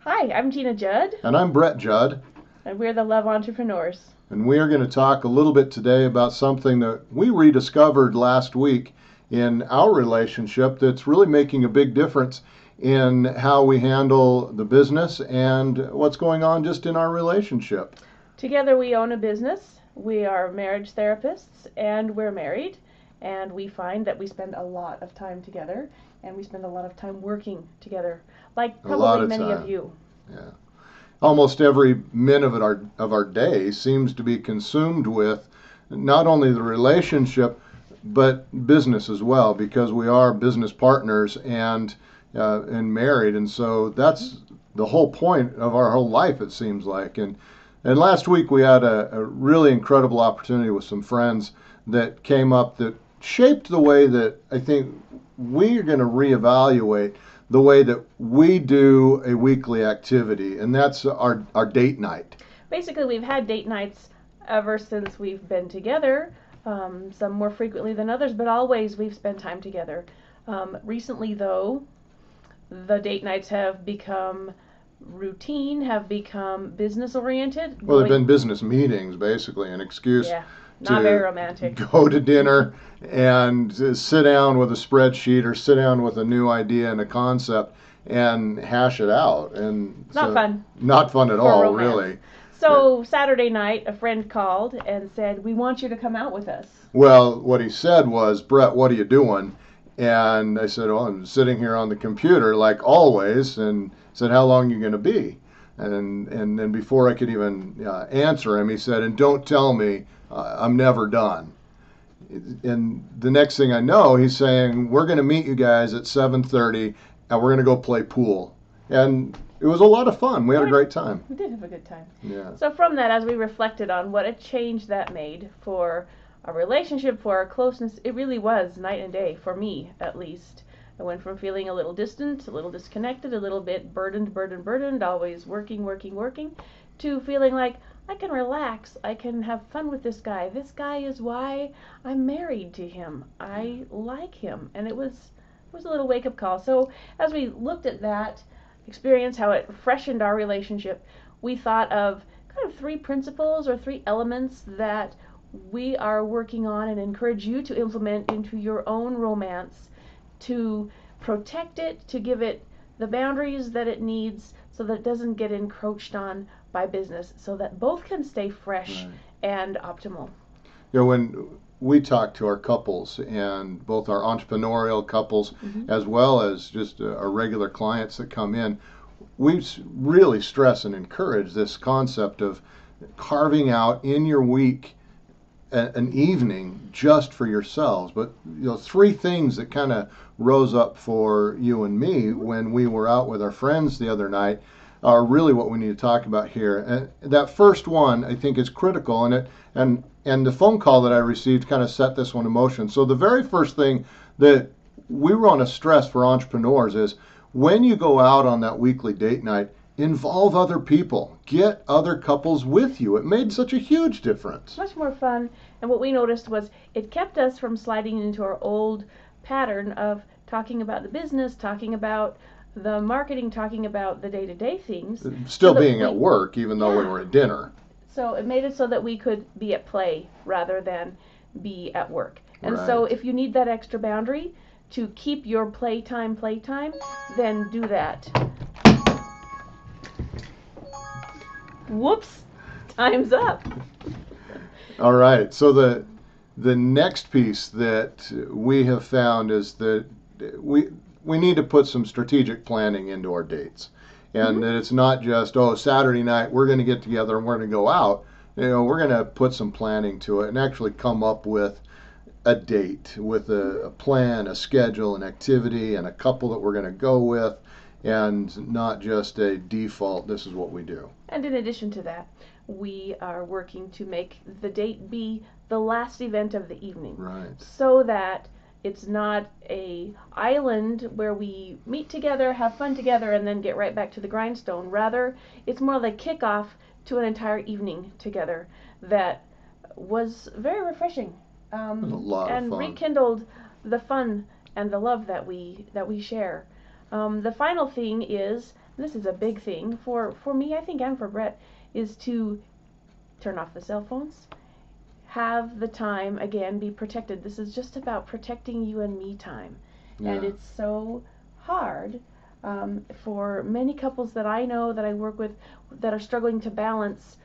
Hi, I'm Gina Judd, And I'm Brett Judd, and we're the Love Entrepreneurs. and we are going to talk a little bit today about something that we rediscovered last week in our relationship that's really making a big difference in how we handle the business and what's going on just in our relationship. Together we own a business, we are marriage therapists, and we're married, and we find that we spend a lot of time together, and we spend a lot of time working together, like probably many of you. Yeah. Almost every minute of our day seems to be consumed with not only the relationship but business as well, because we are business partners and married, and so that's the whole point of our whole life, it seems like. And last week we had a really incredible opportunity with some friends that came up that shaped the way that I think we're going to reevaluate the way that we do a weekly activity, and that's our date night. Basically, we've had date nights ever since we've been together, some more frequently than others, but always we've spent time together. Recently, though, the date nights have become routine, have become business oriented. Well, they've been business meetings, basically, an excuse not very romantic. Go to dinner and sit down with a spreadsheet or sit down with a new idea and a concept and hash it out. And not fun. Not fun at all, romance. Really. So Saturday night, a friend called and said, "We want you to come out with us." Well, what he said was, "Brett, what are you doing?" And I said, "Oh, I'm sitting here on the computer like always." And said, "How long are you going to be?" And then before I could even answer him, he said, "And don't tell me I'm never done." And the next thing I know, he's saying, "We're going to meet you guys at 7:30 and we're going to go play pool." And it was a lot of fun. We had a great time. We did have a good time. Yeah. So from that, as we reflected on what a change that made for our relationship, for our closeness, it really was night and day, for me at least. I went from feeling a little distant, a little disconnected, a little bit burdened, always working, to feeling like I can relax, I can have fun with this guy. This guy is why I'm married to him. I like him. And it was a little wake-up call. So as we looked at that experience, how it freshened our relationship, we thought of kind of three principles or three elements that we are working on and encourage you to implement into your own romance, to protect it, to give it the boundaries that it needs so that it doesn't get encroached on by business, so that both can stay fresh and optimal. You know, when we talk to our couples, and both our entrepreneurial couples as well as just our regular clients that come in, we really stress and encourage this concept of carving out in your week an evening just for yourselves. But three things that kind of rose up for you and me when we were out with our friends the other night are really what we need to talk about here. And that first one, I think, is critical, and the phone call that I received kind of set this one in motion. So the very first thing that we want to stress for entrepreneurs is when you go out on that weekly date night, involve other people. Get other couples with you. It made such a huge difference. Much more fun. And what we noticed was it kept us from sliding into our old pattern of talking about the business, talking about the marketing, talking about the day-to-day things. Still being at work, even though we were at dinner. So it made it so that we could be at play rather than be at work. And Right. so if you need that extra boundary to keep your playtime, then do that. Whoops, time's up. All right. So the next piece that we have found is that we need to put some strategic planning into our dates. And that it's not just, Saturday night we're going to get together and we're going to go out. We're going to put some planning to it and actually come up with a date with a plan, a schedule, an activity, and a couple that we're going to go with, and not just a default, this is what we do. And in addition to that, we are working to make the date be the last event of the evening. Right. So that it's not a island where we meet together, have fun together, and then get right back to the grindstone. Rather, it's more like kickoff to an entire evening together that was very refreshing. It was a lot of fun. Rekindled the fun and the love that we share. The final thing is this is a big thing for me, I think, and for Brett, is to turn off the cell phones, have the time again be protected. This is just about protecting you and me time. Yeah. And it's so hard for many couples that I know, that I work with, that are struggling to balance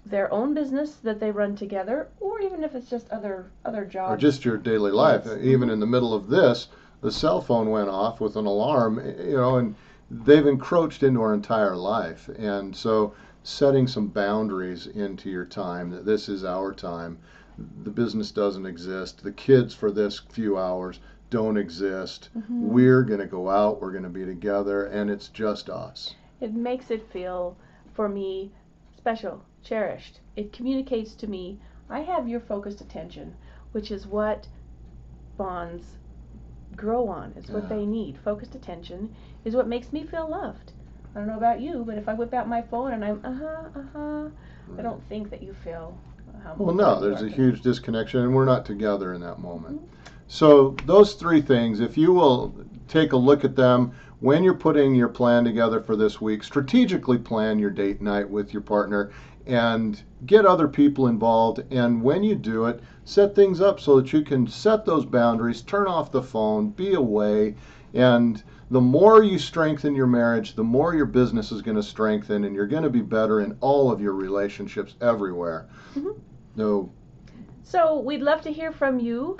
their own business that they run together, or even if it's just other jobs. Or just your daily life. Yes. Even in the middle of this, the cell phone went off with an alarm, and they've encroached into our entire life. And so setting some boundaries into your time, that this is our time. The business doesn't exist. The kids for this few hours don't exist. We're going to go out, we're going to be together, and it's just us. It makes it feel, for me, special, cherished. It communicates to me, I have your focused attention, which is what bonds grow on. It's what they need. Focused attention is what makes me feel loved. I don't know about you, but if I whip out my phone and I'm I don't think that you feel how. Well, no, there's a huge disconnection, and we're not together in that moment. So those three things, if you will take a look at them when you're putting your plan together for this week, strategically plan your date night with your partner and get other people involved. And when you do it, set things up so that you can set those boundaries, turn off the phone, be away. And the more you strengthen your marriage, the more your business is going to strengthen, and you're going to be better in all of your relationships everywhere. So we'd love to hear from you.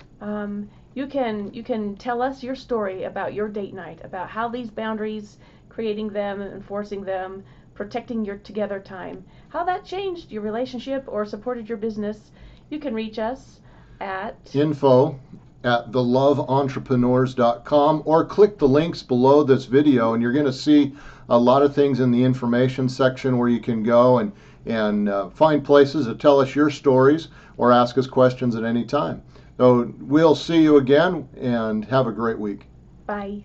You can tell us your story about your date night, about how these boundaries, creating them, enforcing them, protecting your together time, how that changed your relationship or supported your business. You can reach us at info@theloveentrepreneurs.com, or click the links below this video, and you're going to see a lot of things in the information section where you can go and find places to tell us your stories or ask us questions at any time. So we'll see you again, and have a great week. Bye.